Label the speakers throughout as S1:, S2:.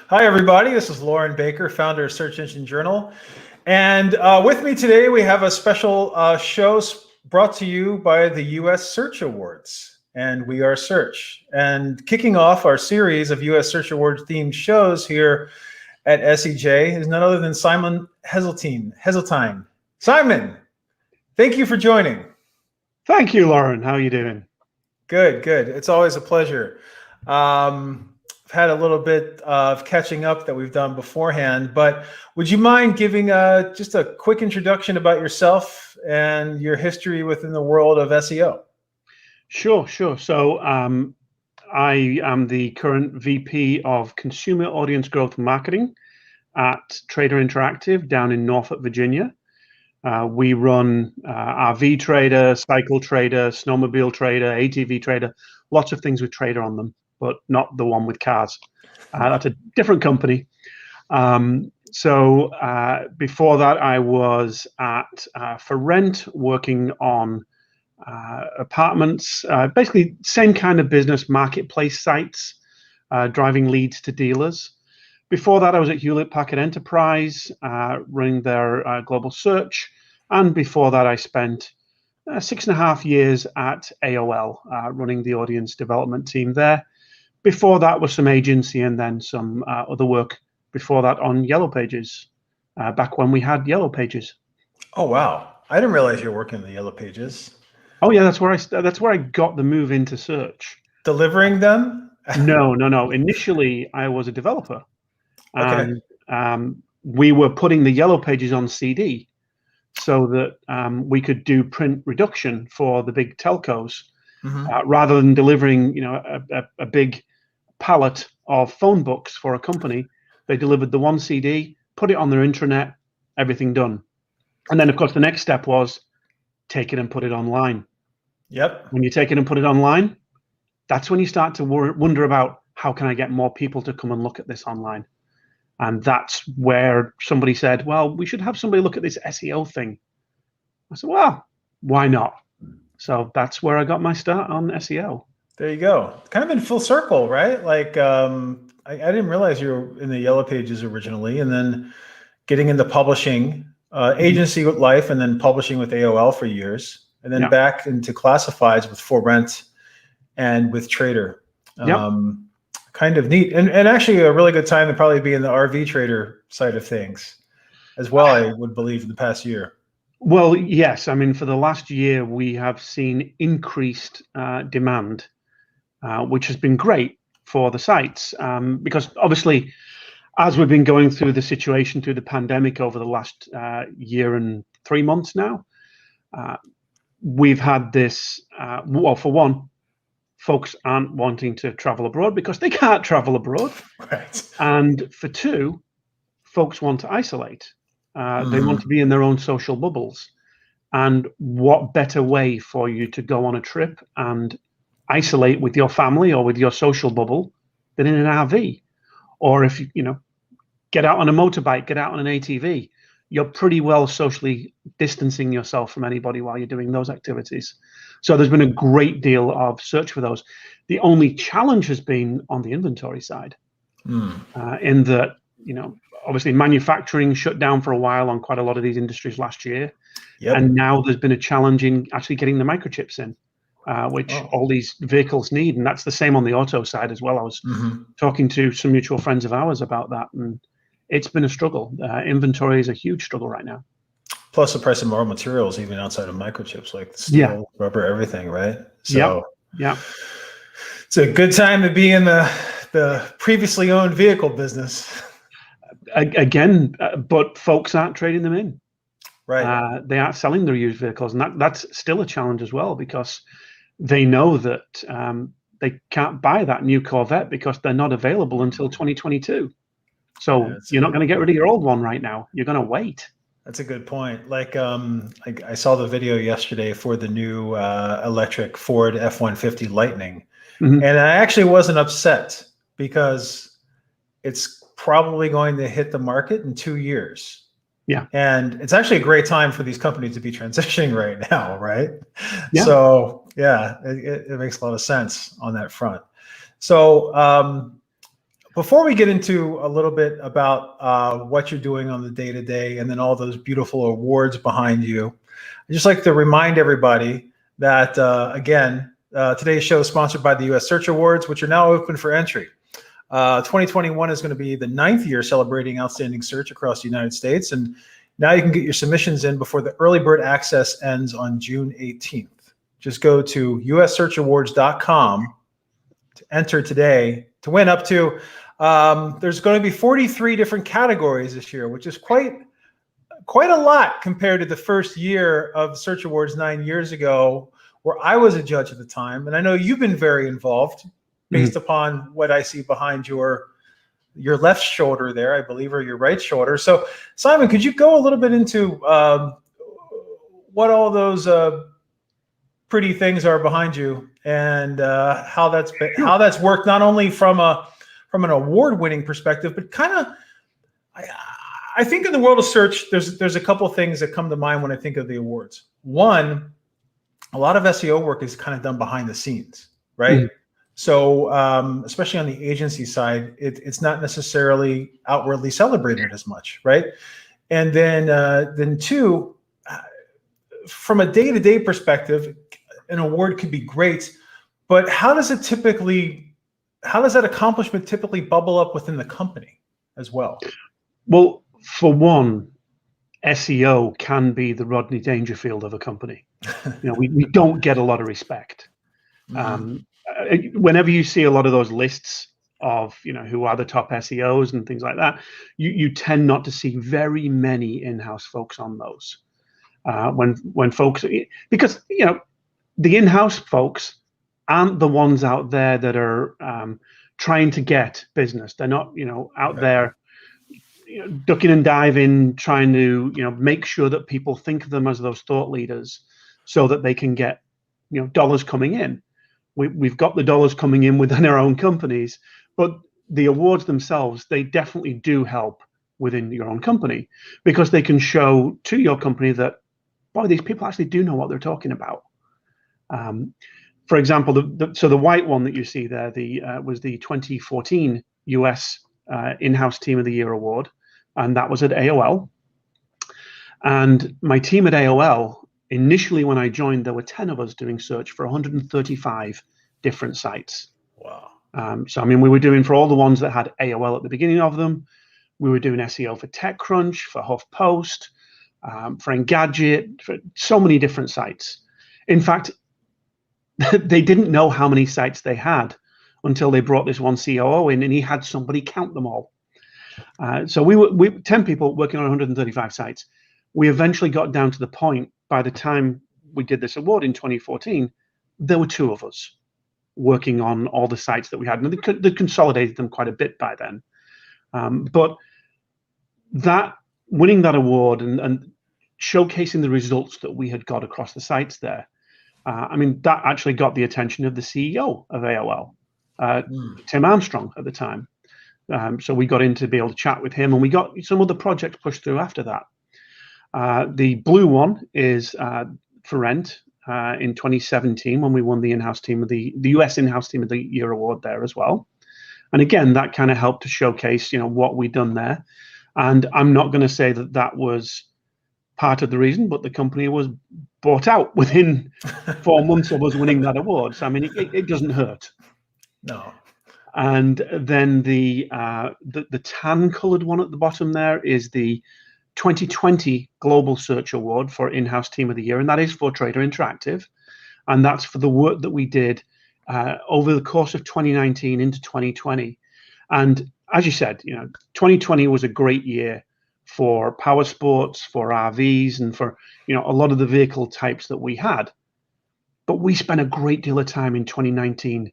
S1: Hi, everybody. This is Loren Baker, founder of Search Engine Journal. And with me today, we have a special show brought to you by the U.S. Search Awards. And we are Search. And kicking off our series of U.S. Search Awards themed shows here at SEJ is none other than Simon Heseltine. Simon, thank you for joining.
S2: Thank you, Loren. How are you doing?
S1: Good, good. It's always a pleasure. I've had a little bit of catching up that we've done beforehand, but would you mind giving just a quick introduction about yourself and your history within the world of SEO?
S2: Sure. So I am the current VP of Consumer Audience Growth Marketing at Trader Interactive down in Norfolk, Virginia. We run RV Trader, Cycle Trader, Snowmobile Trader, ATV Trader, lots of things with Trader on them, but not the one with cars. That's a different company. So before that, I was at For Rent working on apartments, basically same kind of business, marketplace sites, driving leads to dealers. Before that, I was at Hewlett Packard Enterprise, running their global search. And before that, I spent 6.5 years at AOL, running the audience development team there. Before that was some agency and then some other work before that on Yellow Pages, back when we had Yellow Pages.
S1: Oh, wow. I didn't realize you were working in the Yellow Pages.
S2: Oh, yeah, that's where I got the move into search.
S1: Delivering them?
S2: No. Initially, I was a developer.
S1: Okay.
S2: And we were putting the Yellow Pages on CD so that we could do print reduction for the big telcos, rather than delivering, a big pallet of phone books for a company. They delivered the one CD, put it on their intranet, everything done. And then, of course, the next step was take it and put it online.
S1: Yep.
S2: When you take it and put it online, that's when you start to wonder about how can I get more people to come and look at this online. And that's where somebody said, well, we should have somebody look at this SEO thing. I said, well, why not? So that's where I got my start on SEO.
S1: There you go. Kind of in full circle, right? Like, I didn't realize you were in the Yellow Pages originally, and then getting into publishing, agency life, and then publishing with AOL for years, and then back into classifieds with For Rent and with Trader. Kind of neat, and actually a really good time to probably be in the RV Trader side of things as well, I would believe, in the past year.
S2: Well, yes. I mean, for the last year, we have seen increased demand, which has been great for the sites, because obviously, as we've been going through the situation through the pandemic over the last year and 3 months now, we've had this, well, for one, folks aren't wanting to travel abroad because they can't travel abroad.
S1: Right.
S2: And for two, folks want to isolate. They want to be in their own social bubbles. And what better way for you to go on a trip and isolate with your family or with your social bubble than in an RV? Or if you get out on a motorbike, get out on an ATV, you're pretty well socially distancing yourself from anybody while you're doing those activities. So there's been a great deal of search for those. The only challenge has been on the inventory side, in that, obviously manufacturing shut down for a while on quite a lot of these industries last year. And now there's been a challenge in actually getting the microchips in, which all these vehicles need. And that's the same on the auto side as well. I was talking to some mutual friends of ours about that, and it's been a struggle. Inventory is a huge struggle right now.
S1: Plus the price of more materials, even outside of microchips, like steel, rubber, everything, right? So it's a good time to be in the previously owned vehicle business.
S2: Again, but folks aren't trading them in.
S1: Right.
S2: They aren't selling their used vehicles, and that's still a challenge as well, because they know that they can't buy that new Corvette because they're not available until 2022. So you're not going to get rid of your old one right now. You're going to wait.
S1: That's a good point. Like I saw the video yesterday for the new electric Ford F-150 Lightning, and I actually wasn't upset because it's probably going to hit the market in 2 years.
S2: Yeah.
S1: And it's actually a great time for these companies to be transitioning right now, right?
S2: Yeah.
S1: So yeah, it makes a lot of sense on that front. So Before we get into a little bit about what you're doing on the day-to-day and then all those beautiful awards behind you, I'd just like to remind everybody that, again, today's show is sponsored by the U.S. Search Awards, which are now open for entry. 2021 is going to be the 9th year celebrating outstanding search across the United States. And now you can get your submissions in before the early bird access ends on June 18th. Just go to ussearchawards.com to enter today to win up to, there's going to be 43 different categories this year, which is quite a lot compared to the first year of Search Awards 9 years ago, where I was a judge at the time. And I know you've been very involved based upon what I see behind your left shoulder there, I believe, or your right shoulder. So Simon, could you go a little bit into what all those pretty things are behind you and how that's worked, not only from an award-winning perspective, but kind of, I think in the world of search, there's a couple of things that come to mind when I think of the awards. One, a lot of SEO work is kind of done behind the scenes, right? So especially on the agency side, it's not necessarily outwardly celebrated as much, right? And then two, from a day-to-day perspective, an award could be great, but how does that accomplishment typically bubble up within the company as well?
S2: Well, for one, SEO can be the Rodney Dangerfield of a company. We don't get a lot of respect. Whenever you see a lot of those lists of who are the top SEOs and things like that, you tend not to see very many in-house folks on those. When folks, because the in-house folks aren't the ones out there that are trying to get business. They're not out there ducking and diving, trying to make sure that people think of them as those thought leaders, so that they can get dollars coming in. We've got the dollars coming in within our own companies, but the awards themselves, they definitely do help within your own company, because they can show to your company that, boy, these people actually do know what they're talking about. For example, the white one that you see there, was the 2014 US In-House Team of the Year award, and that was at AOL. And my team at AOL, initially when I joined, there were 10 of us doing search for 135 different sites.
S1: Wow.
S2: So I mean, we were doing, for all the ones that had AOL at the beginning of them, we were doing SEO for TechCrunch, for HuffPost, for Engadget, for so many different sites. In fact, they didn't know how many sites they had until they brought this one COO in, and he had somebody count them all. So we were 10 people working on 135 sites. We eventually got down to the point, by the time we did this award in 2014, there were 2 of us working on all the sites that we had, and they consolidated them quite a bit by then. But that winning that award and showcasing the results that we had got across the sites there, I mean, that actually got the attention of the CEO of AOL, Tim Armstrong at the time. So we got in to be able to chat with him, and we got some other projects pushed through after that. The blue one is for Rent in 2017, when we won the in-house team of the US In-House Team of the Year award there as well. And again, that kind of helped to showcase what we'd done there. And I'm not going to say that that was part of the reason, but the company was bought out within 4 months of us winning that award. So I mean, it doesn't hurt.
S1: No.
S2: And then the tan-colored one at the bottom there is the 2020 Global Search Award for In-House Team of the Year, and that is for Trader Interactive, and that's for the work that we did over the course of 2019 into 2020. And as you said, 2020 was a great year for power sports, for RVs, and for a lot of the vehicle types that we had. But we spent a great deal of time in 2019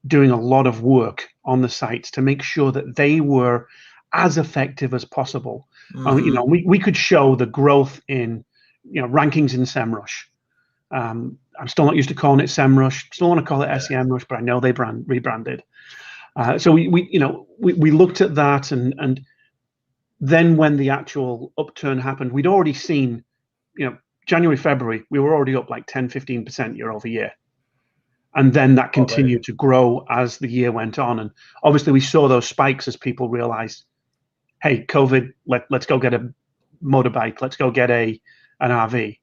S2: doing a lot of work on the sites to make sure that they were as effective as possible. We could show the growth in rankings in SEMrush. I'm still not used to calling it SEMrush. Still want to call it SEMrush, but I know they rebranded. So we looked at that, and then when the actual upturn happened, we'd already seen, January, February, we were already up like 10, 15% year over year. And then that
S1: Oh, right.
S2: continued to grow as the year went on. And obviously we saw those spikes as people realized, hey, COVID, let's go get a motorbike, let's go get an RV.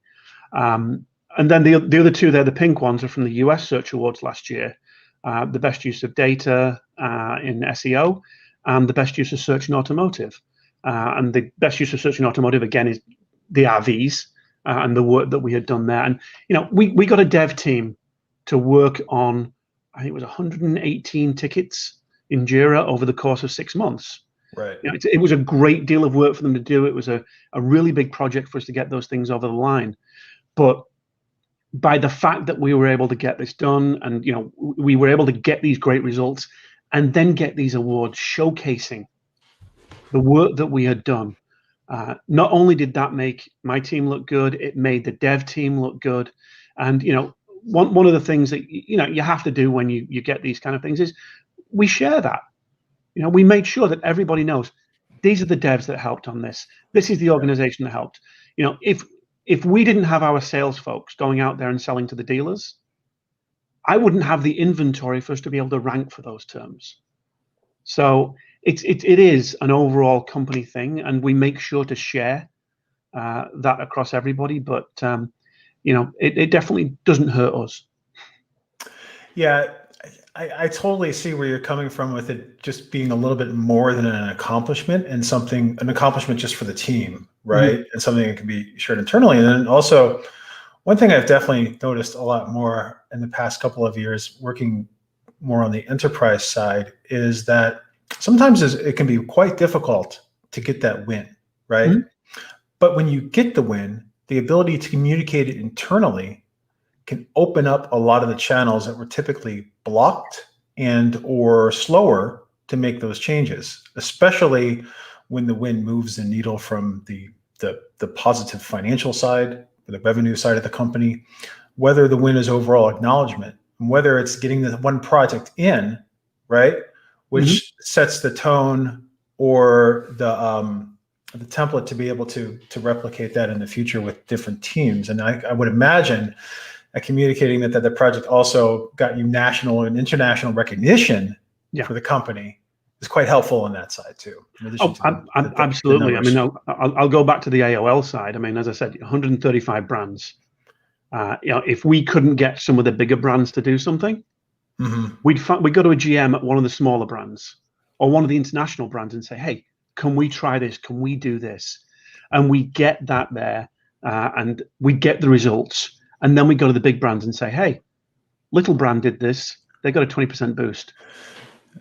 S2: And then the other two there, the pink ones, are from the US Search Awards last year. The best use of data in SEO, and the best use of search in automotive. And the best use of search in automotive, again, is the RVs and the work that we had done there. And we got a dev team to work on, I think it was 118 tickets in Jira over the course of 6 months.
S1: Right.
S2: It was a great deal of work for them to do. It was a really big project for us to get those things over the line. But by the fact that we were able to get this done, and we were able to get these great results, and then get these awards showcasing the work that we had done, not only did that make my team look good, it made the dev team look good. And one of the things that you have to do when you get these kind of things is we share that. We made sure that everybody knows these are the devs that helped on this. This is the organization that helped. If we didn't have our sales folks going out there and selling to the dealers, I wouldn't have the inventory for us to be able to rank for those terms. So it is an overall company thing, and we make sure to share that across everybody. But it definitely doesn't hurt us.
S1: Yeah, I totally see where you're coming from with it just being a little bit more than an accomplishment, and an accomplishment just for the team, right? And something that can be shared internally. And then also, one thing I've definitely noticed a lot more in the past couple of years, working more on the enterprise side, is that sometimes it can be quite difficult to get that win, right? But when you get the win, the ability to communicate it internally can open up a lot of the channels that were typically blocked and or slower to make those changes, especially when the win moves the needle from the positive financial side, the revenue side of the company, whether the win is overall acknowledgement, and whether it's getting the one project in, right, which sets the tone or the template to be able to replicate that in the future with different teams. And I would imagine communicating that the project also got you national and international recognition for the company is quite helpful on that side too.
S2: Absolutely. I mean, I'll go back to the AOL side. I mean, as I said, 135 brands. If we couldn't get some of the bigger brands to do something, we'd go to a GM at one of the smaller brands or one of the international brands and say, hey, can we try this? Can we do this? And we get that there, and we get the results. And then we go to the big brands and say, hey, little brand did this. They got a 20% boost.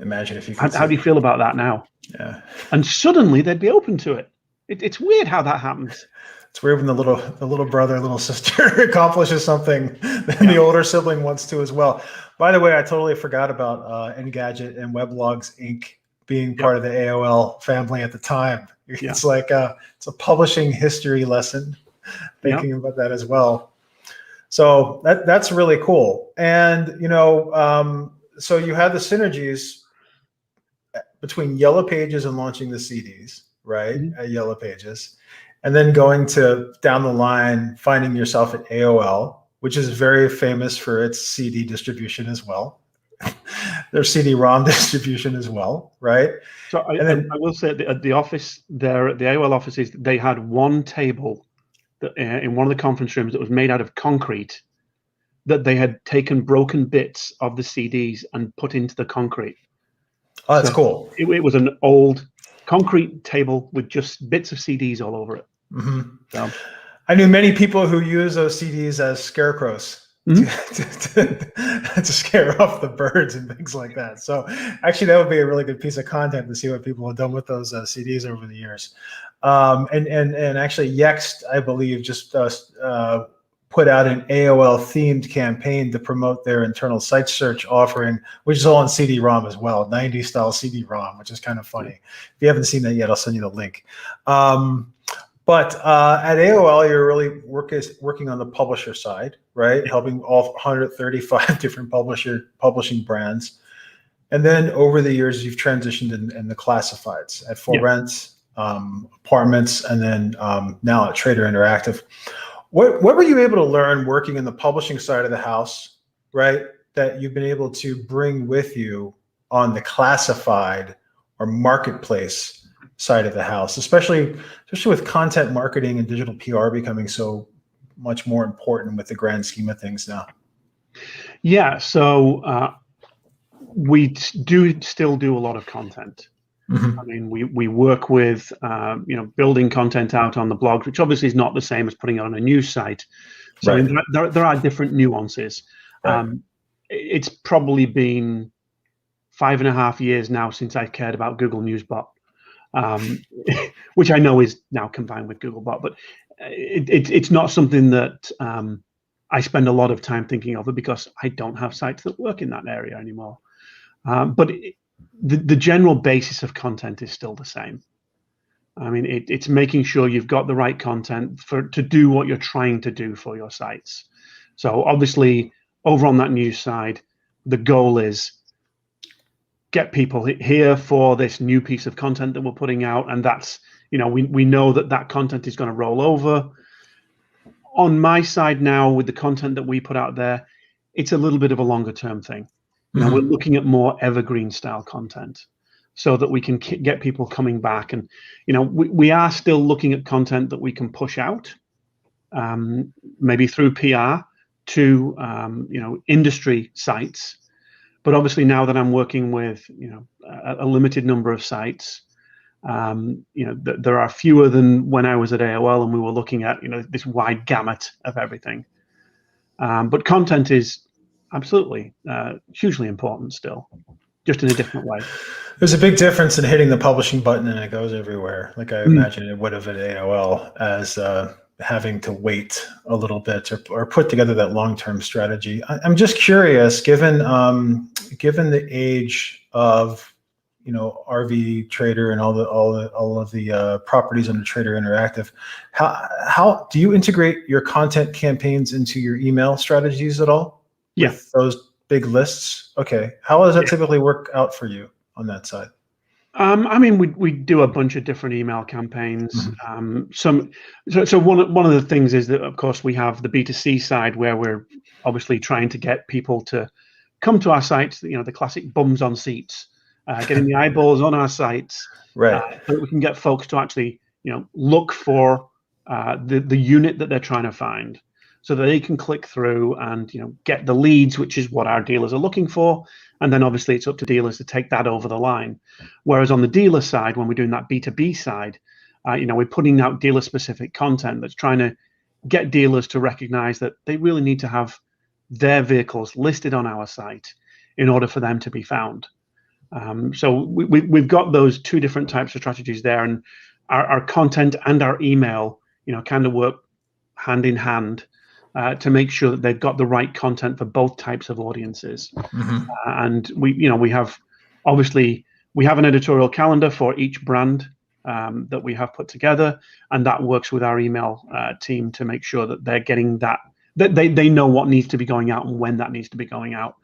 S1: Imagine if you could.
S2: How do you feel about that now?
S1: Yeah.
S2: And suddenly they'd be open to it. It's weird how that happens.
S1: It's weird when the little brother, little sister accomplishes something and the older sibling wants to as well. By the way, I totally forgot about Engadget and Weblogs Inc. being part of the AOL family at the time. It's like it's a publishing history lesson, thinking about that as well. So that's really cool. And so you had the synergies between Yellow Pages and launching the CDs, right? At Yellow Pages, and then going to down the line, finding yourself at AOL, which is very famous for its CD distribution as well. Their CD-ROM distribution as well, right?
S2: So I will say at the office there, at the AOL offices, they had one table that, in one of the conference rooms that was made out of concrete, that they had taken broken bits of the CDs and put into the concrete.
S1: Oh, that's cool.
S2: It was an old concrete table with just bits of CDs all over it. So,
S1: I knew many people who use those CDs as scarecrows to scare off the birds and things like that. So actually, that would be a really good piece of content to see what people have done with those CDs over the years. And actually, Yext, I believe, just put out an AOL themed campaign to promote their internal site search offering, which is all on CD-ROM as well, 90s style CD-ROM, which is kind of funny. If you haven't seen that yet, I'll send you the link. But at AOL, you're really working on the publisher side, right? Helping all 135 different publishing brands. And then over the years, you've transitioned in the classifieds at For Rent, Apartments, and then now at Trader Interactive. What were you able to learn working in the publishing side of the house, right? that you've been able to bring with you on the classified or marketplace side of the house, especially with content marketing and digital PR becoming so much more important with the grand scheme of things now?
S2: Yeah, so we do still do a lot of content.
S1: Mm-hmm.
S2: I mean, we work with building content out on the blog, which obviously is not the same as putting it on a news site. So
S1: Right.
S2: I mean, there are different nuances.
S1: Right.
S2: It's probably been 5.5 years now since I cared about Google Newsbot, which I know is now combined with Googlebot, but it's not something that I spend a lot of time thinking of it, because I don't have sites that work in that area anymore. But the general basis of content is still the same. I mean, it's making sure you've got the right content to do what you're trying to do for your sites. So obviously, over on that news side, the goal is get people here for this new piece of content that we're putting out, and that's, we know that content is going to roll over. On my side now, with the content that we put out there, it's a little bit of a longer term thing.
S1: Mm-hmm.
S2: We're looking at more evergreen style content, so that we can get people coming back. And we are still looking at content that we can push out, maybe through PR to industry sites. But obviously, now that I'm working with a limited number of sites, there are fewer than when I was at AOL and we were looking at this wide gamut of everything. But content is absolutely hugely important still, just in a different way.
S1: There's a big difference in hitting the publishing button and it goes everywhere, like I imagine it would have at AOL, as having to wait a little bit or put together that long-term strategy. I'm just curious, given the age of RV Trader and all of the properties under Trader Interactive, how do you integrate your content campaigns into your email strategies at all?
S2: Yeah.
S1: With those big lists? Okay. How does that typically work out for you on that side?
S2: I mean, we do a bunch of different email campaigns.
S1: Mm-hmm.
S2: So one of the things is that, of course, we have the B2C side, where we're obviously trying to get people to come to our sites, the classic bums on seats, getting the eyeballs on our sites,
S1: Right.
S2: so that we can get folks to actually look for the unit that they're trying to find, so that they can click through and get the leads, which is what our dealers are looking for. And then obviously it's up to dealers to take that over the line. Whereas on the dealer side, when we're doing that B2B side, we're putting out dealer specific content that's trying to get dealers to recognize that they really need to have their vehicles listed on our site in order for them to be found. So we've got those two different types of strategies there, and our content and our email, kind of work hand in hand to make sure that they've got the right content for both types of audiences.
S1: Mm-hmm.
S2: And we have an editorial calendar for each brand that we have put together, and that works with our email team to make sure that they're getting that they know what needs to be going out and when that needs to be going out.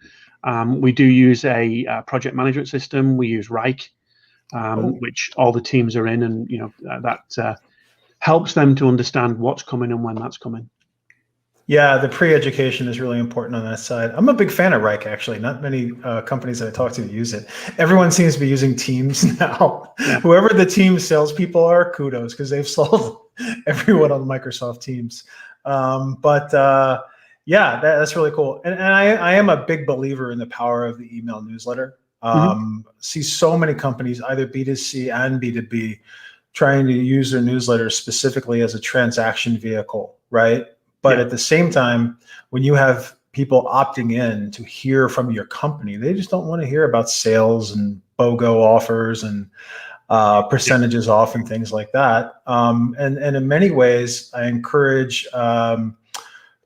S2: We do use a project management system. We use Rike, which all the teams are in, and that helps them to understand what's coming and when that's coming.
S1: Yeah, the pre-education is really important on that side. I'm a big fan of Rike, actually. Not many companies that I talk to use it. Everyone seems to be using Teams now. Yeah. Whoever the Teams salespeople are, kudos, because they've sold everyone on Microsoft Teams. Yeah, that's really cool. And I am a big believer in the power of the email newsletter. See so many companies, either B2C and B2B, trying to use their newsletter specifically as a transaction vehicle, right? But at the same time, when you have people opting in to hear from your company, they just don't want to hear about sales and BOGO offers and percentages off and things like that. And in many ways, I encourage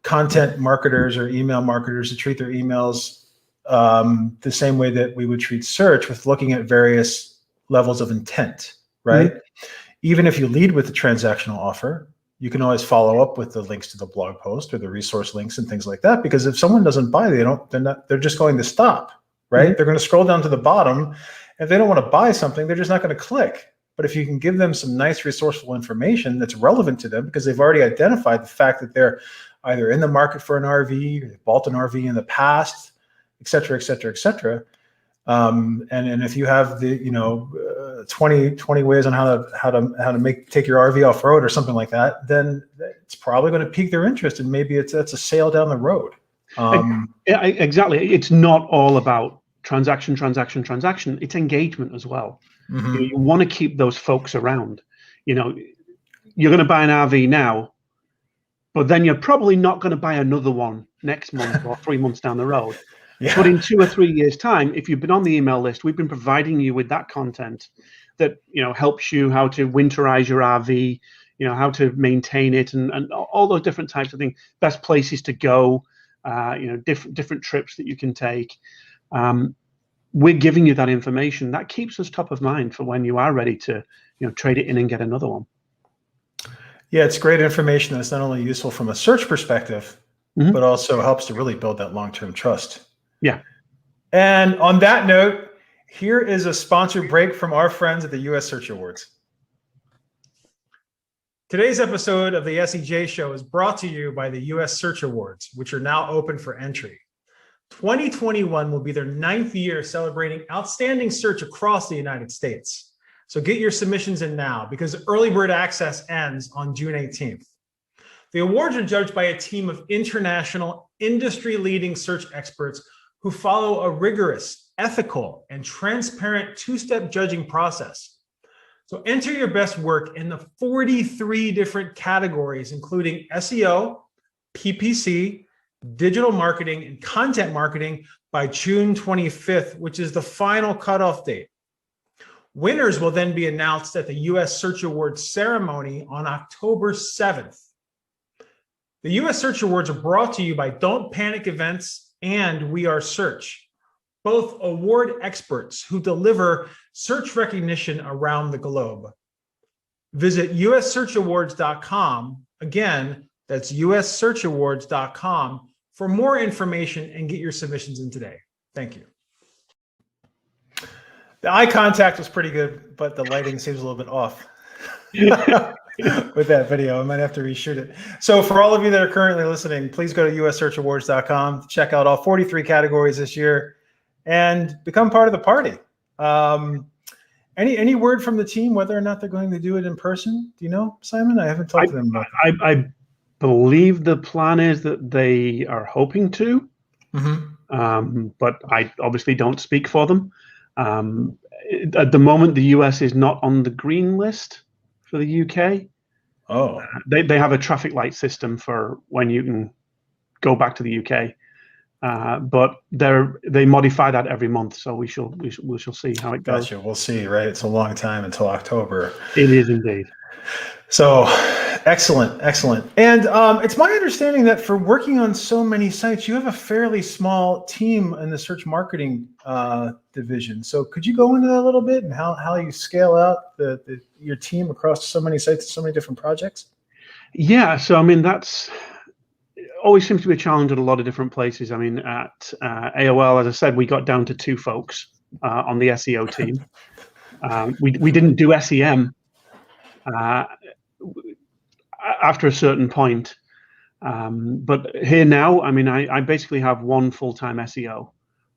S1: content marketers or email marketers to treat their emails the same way that we would treat search, with looking at various levels of intent, right? Even if you lead with the transactional offer, you can always follow up with the links to the blog post or the resource links and things like that. Because if someone doesn't buy, they're just going to stop, right? They're going to scroll down to the bottom. If they don't want to buy something, they're just not going to click. But if you can give them some nice resourceful information that's relevant to them, because they've already identified the fact that they're either in the market for an RV, or they've bought an RV in the past, et cetera, et cetera, et cetera. And if you have the 20 ways on how to take your RV off road or something like that, then it's probably going to pique their interest, and maybe that's a sale down the road.
S2: Exactly. It's not all about transaction. It's engagement as well.
S1: Mm-hmm.
S2: You want to keep those folks around. You're going to buy an RV now, but then you're probably not going to buy another one next month or 3 months down the road.
S1: Yeah.
S2: But in 2 or 3 years' time, if you've been on the email list, we've been providing you with that content that helps you how to winterize your RV, how to maintain it, and all those different types of things. Best places to go, different trips that you can take. We're giving you that information. That keeps us top of mind for when you are ready to trade it in and get another one.
S1: Yeah, it's great information that's not only useful from a search perspective, but also helps to really build that long-term trust.
S2: Yeah.
S1: And on that note, here is a sponsored break from our friends at the US Search Awards. Today's episode of the SEJ Show is brought to you by the US Search Awards, which are now open for entry. 2021 will be their 9th year celebrating outstanding search across the United States. So get your submissions in now, because early bird access ends on June 18th. The awards are judged by a team of international, industry-leading search experts who follow a rigorous, ethical, and transparent two-step judging process. So enter your best work in the 43 different categories, including SEO, PPC, digital marketing, and content marketing by June 25th, which is the final cutoff date. Winners will then be announced at the US Search Awards ceremony on October 7th. The US Search Awards are brought to you by Don't Panic Events and We Are Search, both award experts who deliver search recognition around the globe. Visit ussearchawards.com. Again, that's ussearchawards.com for more information and get your submissions in today. Thank you. The eye contact was pretty good, but the lighting seems a little bit off with that video. I might have to reshoot it. So for all of you that are currently listening, please go to ussearchawards.com to check out all 43 categories this year and become part of the party. Any word from the team whether or not they're going to do it in person? Do you know, Simon? I haven't talked to them about that.
S2: I believe the plan is that they are hoping to, but I obviously don't speak for them. At the moment, the US is not on the green list for the UK.
S1: Oh,
S2: they have a traffic light system for when you can go back to the UK, but they modify that every month. So we shall see how it goes.
S1: Gotcha. We'll see. Right, it's a long time until October.
S2: It is indeed.
S1: So excellent. And it's my understanding that for working on so many sites, you have a fairly small team in the search marketing division. So could you go into that a little bit and how you scale out your team across so many sites, so many different projects?
S2: Yeah. So, I mean, that's always seems to be a challenge at a lot of different places. I mean, at AOL, as I said, we got down to 2 folks on the SEO team. We didn't do SEM after a certain point. But here now, I mean, I basically have 1 full-time SEO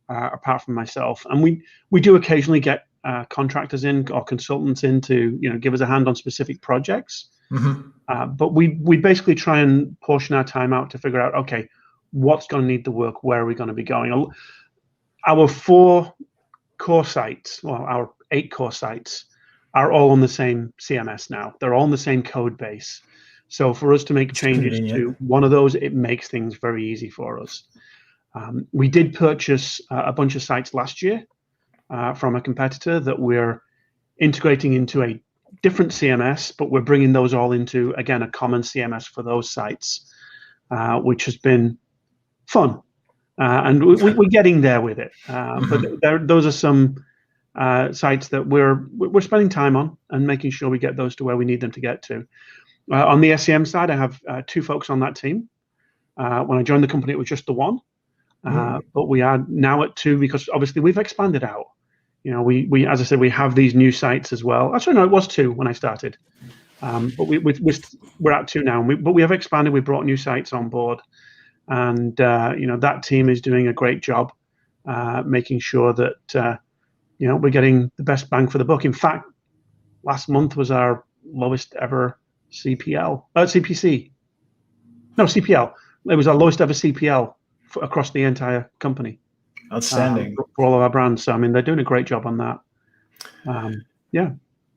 S2: apart from myself. And we do occasionally get contractors in or consultants in to give us a hand on specific projects. But we basically try and portion our time out to figure out, okay, what's going to need the work? Where are we going to be going? Our 4 core sites, well, our 8 core sites are all on the same CMS now. They're all on the same code base. So for us to make changes to one of those, it makes things very easy for us. We did purchase a bunch of sites last year from a competitor that we're integrating into a different CMS, but we're bringing those all into, again, a common CMS for those sites, which has been fun. And we're getting there with it. But those are some sites that we're spending time on and making sure we get those to where we need them to get to. On the SEM side, I have 2 folks on that team. When I joined the company, it was just the 1. But we are now at 2 because obviously we've expanded out. We as I said, we have these new sites as well. Actually, no, it was 2 when I started. But we're at 2 now. But we have expanded. We brought new sites on board, and that team is doing a great job. making sure that we're getting the best bang for the buck. In fact, last month was our lowest ever CPC. It was our lowest ever CPL across the entire company.
S1: Outstanding.
S2: For all of our brands. So, I mean, they're doing a great job on that. Yeah.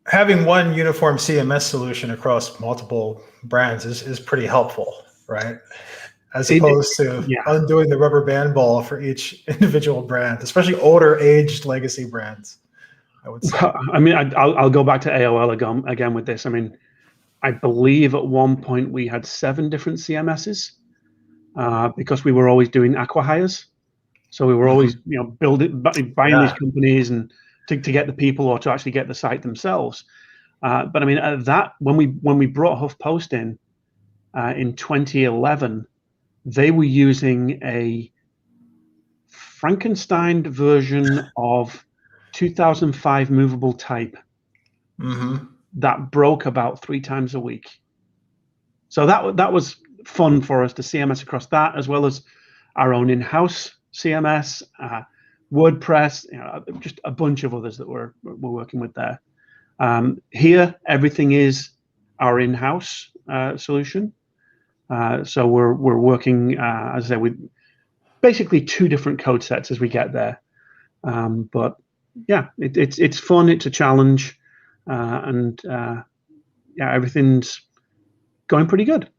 S1: Having one uniform CMS solution across multiple brands is pretty helpful, right? As opposed to undoing the rubber band ball for each individual brand, especially older, aged legacy brands, I would say.
S2: I mean, I'll go back to AOL again with this. I mean, I believe at one point we had 7 different CMSs because we were always doing acqui-hires. So we were always, buying these companies and to get the people or to actually get the site themselves. But I mean, when we brought HuffPost in 2011, they were using a Frankenstein version of 2005 movable type that broke about 3 times a week. So that was fun for us to CMS across that, as well as our own in-house CMS, WordPress, just a bunch of others that we're working with there. Here, everything is our in-house solution. So we're working, as I say, with basically 2 different code sets as we get there. But yeah, it's fun. It's a challenge, and everything's going pretty good.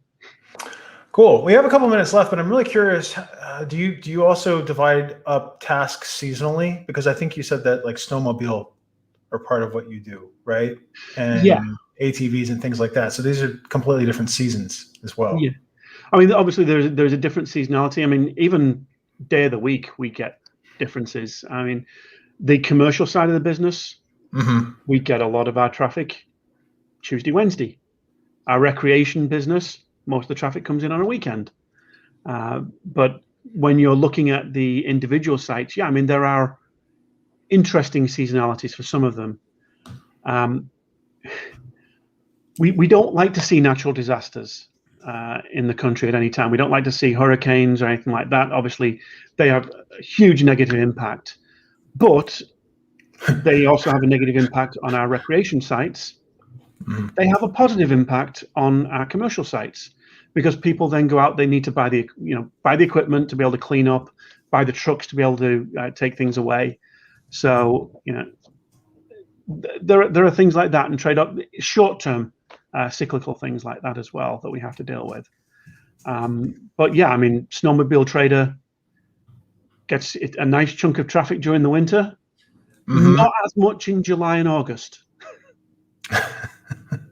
S1: Cool. We have a couple minutes left, but I'm really curious. Do you also divide up tasks seasonally? Because I think you said that like snowmobile are part of what you do, right? And ATVs and things like that. So these are completely different seasons as well.
S2: Yeah. I mean, obviously there's a different seasonality. I mean, even day of the week we get differences. I mean, the commercial side of the business, we get a lot of our traffic Tuesday, Wednesday. Our recreation business, most of the traffic comes in on a weekend. But when you're looking at the individual sites, I mean, there are interesting seasonalities for some of them. We don't like to see natural disasters in the country at any time. We don't like to see hurricanes or anything like that. Obviously, they have a huge negative impact, but they also have a negative impact on our recreation sites. They have a positive impact on our commercial sites because people then go out. They need to buy the equipment to be able to clean up, buy the trucks to be able to take things away. So there are things like that, and trade up short-term cyclical things like that as well that we have to deal with. But yeah, I mean, Snowmobile Trader gets a nice chunk of traffic during the winter, not as much in July and August.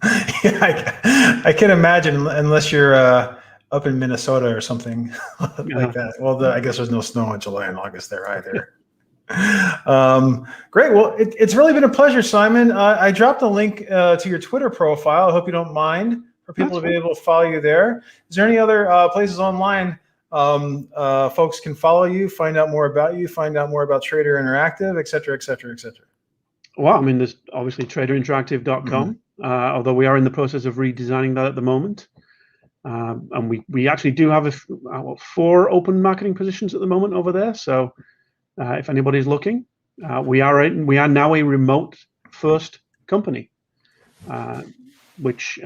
S1: I can imagine, unless you're up in Minnesota or something like that. Well, I guess there's no snow in July and August there either. Great. Well, it's really been a pleasure, Simon. I dropped a link to your Twitter profile. I hope you don't mind for people to be able to follow you there. Is there any other places online folks can follow you, find out more about you, find out more about Trader Interactive, et cetera, et cetera, et cetera?
S2: Well, I mean, there's obviously traderinteractive.com, although we are in the process of redesigning that at the moment. And we actually do have 4 open marketing positions at the moment over there. So if anybody's looking, we are now a remote first company, which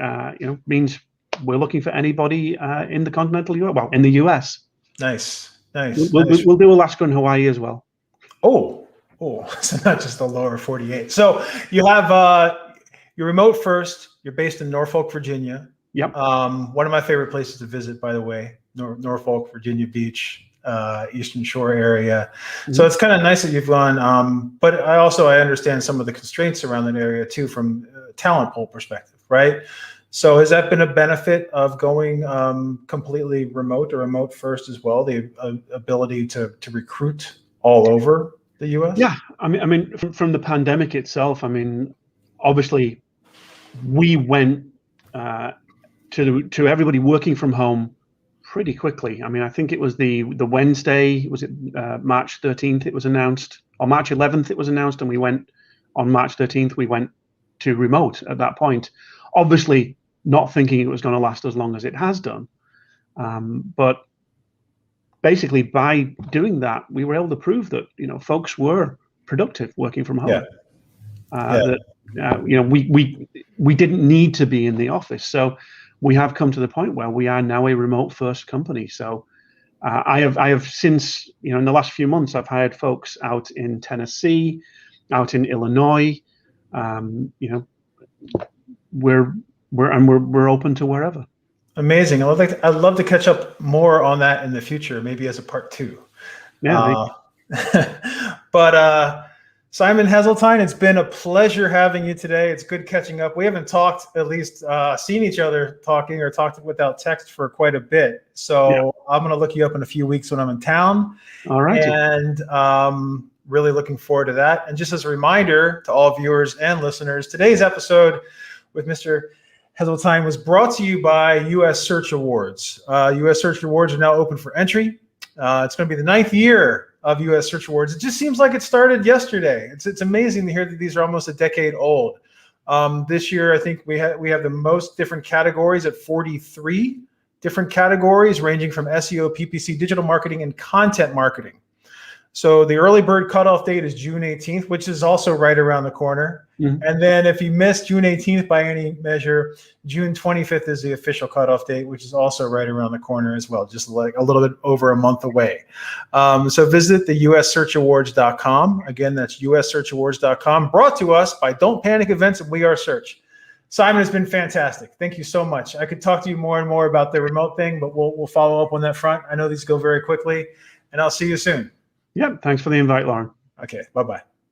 S2: means we're looking for anybody in the continental US, well, in the US.
S1: Nice.
S2: We'll do Alaska and Hawaii as well.
S1: Oh, so not just the lower 48. So you have you're remote first. You're based in Norfolk, Virginia.
S2: Yep.
S1: One of my favorite places to visit, by the way, Norfolk, Virginia Beach, Eastern Shore area. So it's kind of nice that you've gone. But I understand some of the constraints around that area too, from a talent pool perspective, right? So has that been a benefit of going completely remote or remote first as well? The ability to recruit all over the U.S.?
S2: Yeah, I mean, from the pandemic itself, I mean, obviously, we went to everybody working from home pretty quickly. I mean, I think it was the Wednesday, was it March 13th? It was announced, or March 11th? It was announced, and we went on March 13th. We went to remote at that point. Obviously, not thinking it was going to last as long as it has done, but basically by doing that, we were able to prove that, you know, folks were productive working from home. That you know, we didn't need to be in the office. So we have come to the point where we are now a remote first company. So I have since, you know, in the last few months, I've hired folks out in Tennessee, out in Illinois. You know, we're open to wherever.
S1: Amazing. I'd love to catch up more on that in the future, maybe as a part 2.
S2: Yeah.
S1: But Simon Heseltine, it's been a pleasure having you today. It's good catching up. We haven't talked, at least seen each other talking or talked without text for quite a bit. So I'm going to look you up in a few weeks when I'm in town.
S2: All right.
S1: And really looking forward to that. And just as a reminder to all viewers and listeners, today's episode with Mr. Heseltine was brought to you by US Search Awards. US Search Awards are now open for entry. It's going to be the 9th year of US Search Awards. It just seems like it started yesterday. It's amazing to hear that these are almost a decade old. This year, I think we have the most different categories at 43 different categories, ranging from SEO, PPC, digital marketing, and content marketing. So the early bird cutoff date is June 18th, which is also right around the corner. Mm-hmm. And then if you missed June 18th by any measure, June 25th is the official cutoff date, which is also right around the corner as well, just like a little bit over a month away. So visit the ussearchawards.com. Again, that's ussearchawards.com, brought to us by Don't Panic Events and We Are Search. Simon, it's been fantastic. Thank you so much. I could talk to you more and more about the remote thing, but we'll follow up on that front. I know these go very quickly, and I'll see you soon.
S2: Yep. Thanks for the invite, Loren.
S1: Okay. Bye-bye.